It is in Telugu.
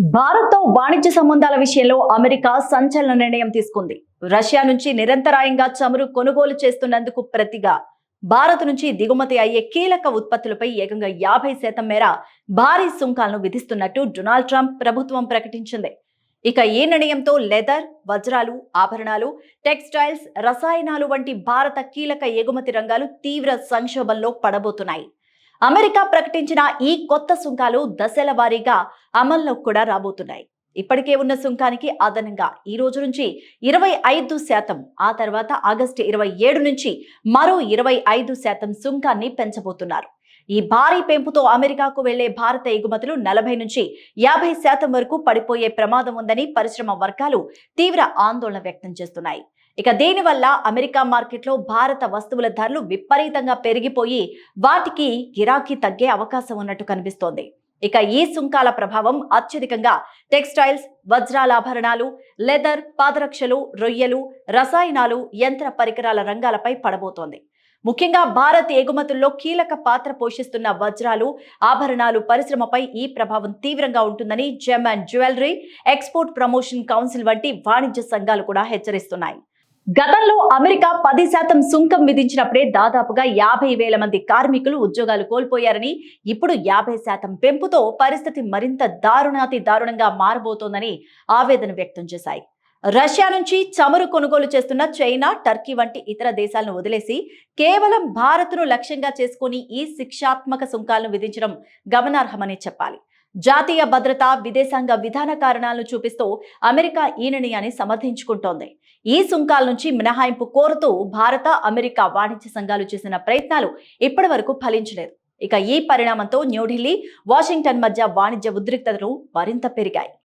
భారత్తో వాణిజ్య సంబంధాల విషయంలో అమెరికా సంచలన నిర్ణయం తీసుకుంది. రష్యా నుంచి నిరంతరాయంగా చమురు కొనుగోలు చేస్తున్నందుకు ప్రతిగా భారత్ నుంచి దిగుమతి అయ్యే కీలక ఉత్పత్తులపై ఏకంగా 50% మేర భారీ సుంకాలను విధిస్తున్నట్టు డొనాల్డ్ ట్రంప్ ప్రభుత్వం ప్రకటించింది. ఇక ఈ నిర్ణయంతో లెదర్, వజ్రాలు, ఆభరణాలు, టెక్స్టైల్స్, రసాయనాలు వంటి భారత కీలక ఎగుమతి రంగాలు తీవ్ర సంక్షోభంలో పడబోతున్నాయి. అమెరికా ప్రకటించిన ఈ కొత్త సుంకాలు దశల వారీగా అమల్లో కూడా రాబోతున్నాయి. ఇప్పటికే ఉన్న సుంకానికి అదనంగా ఈ రోజు నుంచి 25%, ఆ తర్వాత ఆగస్టు 27 నుంచి మరో 25% సుంకాన్ని పెంచబోతున్నారు. ఈ భారీ పెంపుతో అమెరికాకు వెళ్లే భారత ఎగుమతులు 40 నుంచి 50% వరకు పడిపోయే ప్రమాదం ఉందని పరిశ్రమ వర్గాలు తీవ్ర ఆందోళన వ్యక్తం చేస్తున్నాయి. ఇక దీనివల్ల అమెరికా మార్కెట్లో భారత వస్తువుల ధరలు విపరీతంగా పెరిగిపోయి వాటికి గిరాకీ తగ్గే అవకాశం ఉన్నట్టు కనిపిస్తోంది. ఇక ఈ సుంకాల ప్రభావం అత్యధికంగా టెక్స్టైల్స్, వజ్రాలాభరణాలు, లెదర్, పాదరక్షలు, రొయ్యలు, రసాయనాలు, యంత్ర పరికరాల రంగాలపై పడబోతోంది. ముఖ్యంగా భారత్ ఎగుమతుల్లో కీలక పాత్ర పోషిస్తున్న వజ్రాలు, ఆభరణాలు పరిశ్రమపై ఈ ప్రభావం తీవ్రంగా ఉంటుందని gem and jewellery export promotion council వంటి వాణిజ్య సంఘాలు కూడా హెచ్చరిస్తున్నాయి. గతంలో అమెరికా 10% సుంకం విధించినప్పుడే దాదాపుగా 50,000 మంది కార్మికులు ఉద్యోగాలు కోల్పోయారని, ఇప్పుడు 50% పెంపుతో పరిస్థితి మరింత దారుణంగా మారబోతోందని ఆవేదన వ్యక్తం చేశాయి. రష్యా నుంచి చమురు కొనుగోలు చేస్తున్న చైనా, టర్కీ వంటి ఇతర దేశాలను వదిలేసి కేవలం భారత్ను లక్ష్యంగా చేసుకుని ఈ శిక్షాత్మక సుంకాలను విధించడం గమనార్హమని చెప్పాలి. జాతీయ భద్రత, విదేశాంగ విధాన కారణాలను చూపిస్తూ అమెరికా ఈ నిర్ణయాన్ని సమర్థించుకుంటోంది. ఈ సుంకాల నుంచి మినహాయింపు కోరుతూ భారత, అమెరికా వాణిజ్య సంఘాలు చేసిన ప్రయత్నాలు ఇప్పటి వరకు ఫలించలేదు. ఇక ఈ పరిణామంతో న్యూఢిల్లీ, వాషింగ్టన్ మధ్య వాణిజ్య ఉద్రిక్తతలు మరింత పెరిగాయి.